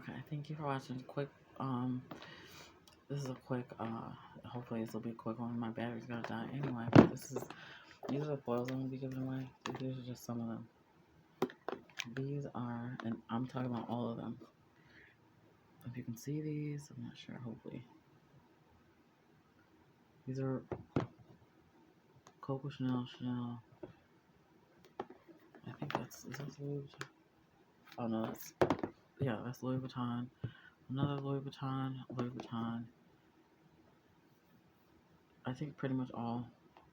Okay, thank you for watching. This is a quick, hopefully this will be a quick one. My battery's gonna die anyway, but these are the foils I'm gonna be giving away. These are just some of them. These are, and I'm talking about all of them. If you can see these, I'm not sure, hopefully. These are Coco Chanel. I think is that Louis Vuitton? Oh no, that's Louis Vuitton. Another Louis Vuitton. I think pretty much all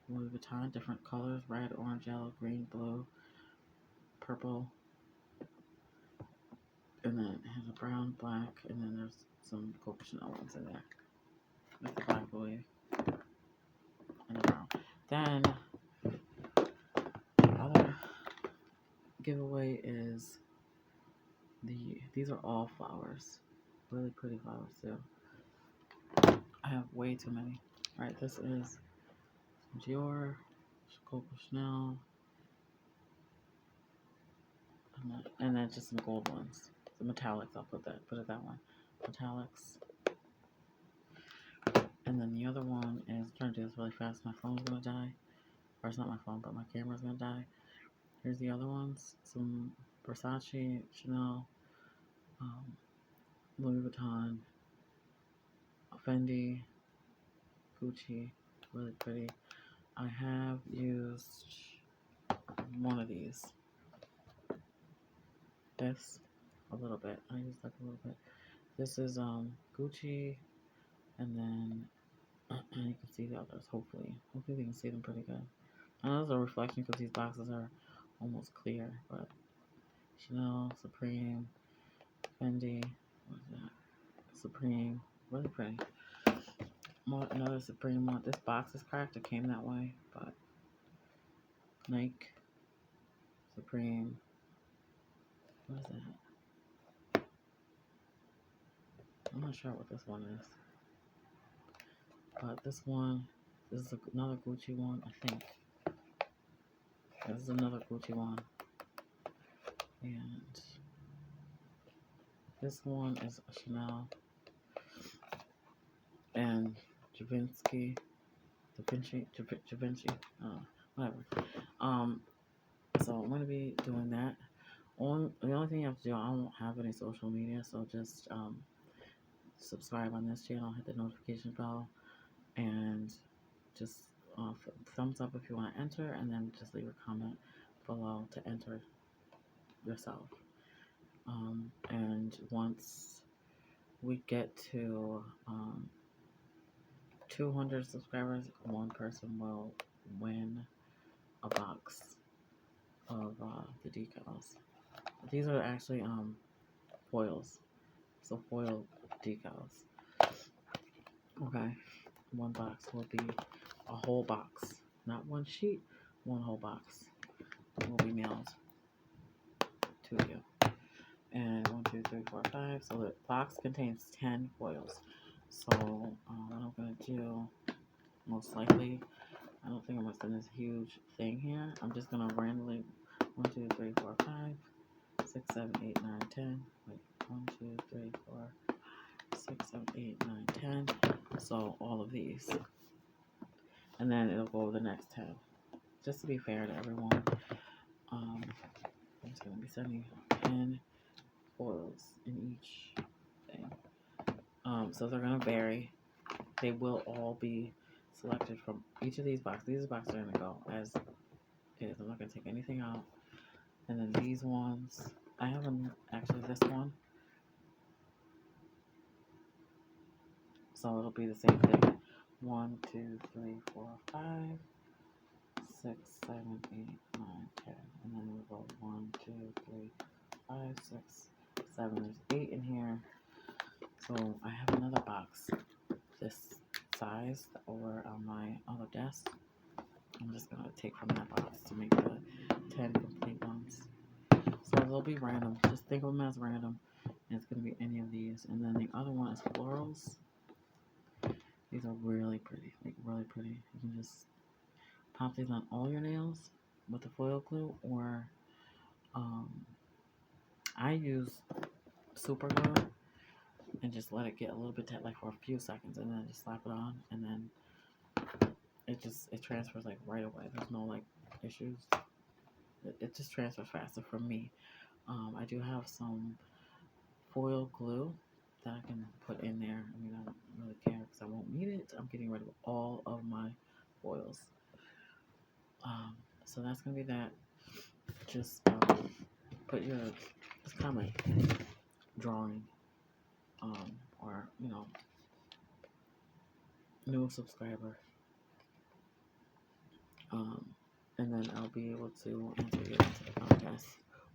Louis Vuitton, different colors, red, orange, yellow, green, blue, purple, and then it has a brown, black, and then there's some Coco Chanel ones in there. With the black Louis and the brown. Then the other giveaway is these are all flowers. Really pretty flowers too. I have way too many. Alright, this is Dior, Coco Chanel, and then just some gold ones. The metallics, I'll put it that one. Metallics. And then the other one is, I'm trying to do this really fast. My phone's gonna die. Or it's not my phone, but my camera's gonna die. Here's the other ones. Some Versace, Chanel, Louis Vuitton, Fendi, Gucci. Really pretty. I have used one of these. This a little bit. I used like a little bit. This is Gucci, and then you can see the others. Hopefully you can see them pretty good. I know there's a reflection because these boxes are almost clear, but Chanel, Supreme, Fendi, what is that? Supreme, really pretty. Another Supreme one. This box is cracked. It came that way, but Nike, Supreme. What is that? I'm not sure what this one is. But this is another Gucci one, I think. This is another Gucci one. And this one is a Chanel. And Givenchy. Whatever. So I'm going to be doing that. The only thing you have to do, I don't have any social media, so just subscribe on this channel, hit the notification bell, and just thumbs up if you want to enter, and then just leave a comment below to enter yourself. And once we get to 200 subscribers, one person will win a box of the decals. These are actually foils, so foil decals. Okay, one box will be a whole box, not one sheet, one whole box will be mailed to you. And 1, 2, 3, 4, 5. So the box contains 10 foils. So what I'm gonna do, most likely, I don't think I'm gonna send this huge thing here. I'm just gonna randomly 1, 2, 3, 4, 5, 6, 7, 8, 9, 10. Wait, 1, 2, 3, 4, 6, 7, 8, 9, 10. So all of these, and then it'll go over the next 10. Just to be fair to everyone, I'm just gonna be sending 10 foils in each thing. So they're gonna vary. They will all be selected from each of these boxes. These boxes are gonna go as is. I'm not gonna take anything out. And then these ones, I have actually this one. So it'll be the same thing. 1, 2, 3, 4, 5, 6, 7, 8, 9, 10. And then we'll go 1, 2, 3, 5, 6, 7. There's 8 in here. So I have another box this size over on my other desk. I'm just gonna take from that box to make the 10 complete ones. So they'll be random. Just think of them as random. And it's gonna be any of these. And then the other one is florals. These are really pretty, like really pretty. You can just pop these on all your nails with the foil glue, or I use super glue, and just let it get a little bit tight, like for a few seconds, and then just slap it on, and then it transfers like right away. There's no like issues. It just transfers faster for me. I do have some foil glue that I can put in there. I mean, I don't really care because I won't need it. I'm getting rid of all of my foils. So that's gonna be that. Just put your just comment drawing, or new subscriber, and then I'll be able to enter you into the podcast.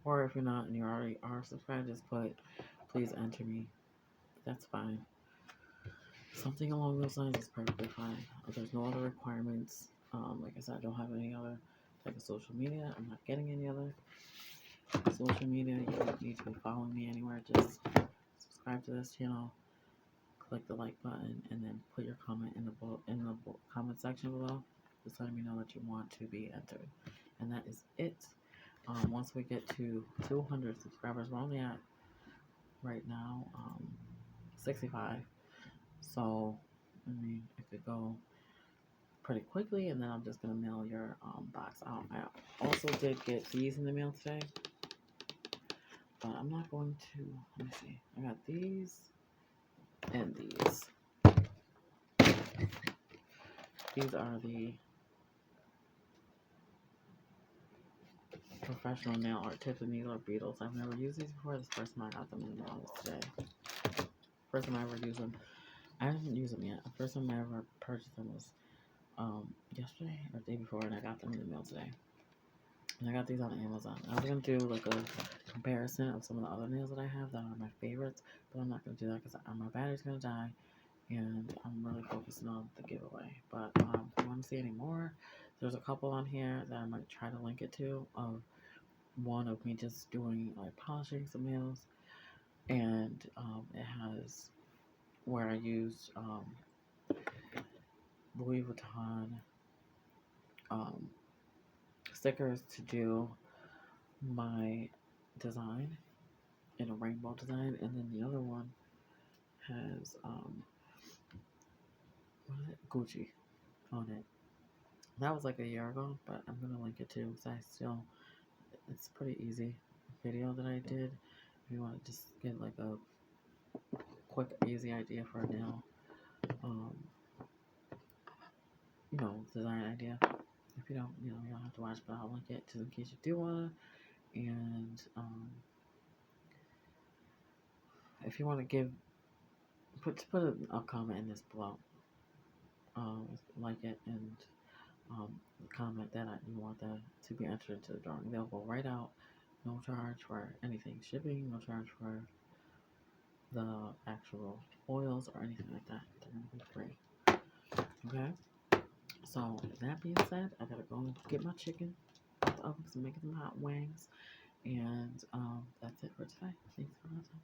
Or if you're not and you already are subscribed, just put please enter me. That's fine. Something along those lines is perfectly fine. There's no other requirements. Like I said, I don't have any other type of social media. I'm not getting any other social media. You don't need to be following me anywhere. Just subscribe to this channel, click the like button, and then put your comment in the comment section below. Just letting me know that you want to be entered. And that is it. Once we get to 200 subscribers, we're only at right now 65. So, I mean, it could go pretty quickly, and then I'm just gonna mail your box out. I also did get these in the mail today, but I'm not going to. Let me see. I got these and these. These are the professional nail art tips, and these are beetles. I've never used these before. This first time I got them in the mail was today. First time I ever used them. I haven't used them yet. The first time I ever purchased them was yesterday or the day before, and I got them in the mail today. And I got these on Amazon. I was gonna do like a comparison of some of the other nails that I have that are my favorites, but I'm not gonna do that because my battery's gonna die, and I'm really focusing on the giveaway. But if you want to see any more, there's a couple on here that I might try to link it to. Of one of me just doing like polishing some nails, and it has where I used Louis Vuitton stickers to do my design in a rainbow design, and then the other one has what is it? Gucci on it. That was like a year ago, but I'm gonna link it too because it's a pretty easy video that I did. If you want to just get like a quick, easy idea for a nail, design idea. If you don't, you don't have to watch, but I'll link it just in case you do wanna. And if you want to put a comment in this below, like it, and comment that you want that to be entered into the drawing. They'll go right out, no charge for anything, shipping, no charge for the actual oils or anything like that. They're gonna be free. Okay. So that being said, I gotta go get my chicken out the oven because I'm making some hot wings, and that's it for today. Thanks for watching.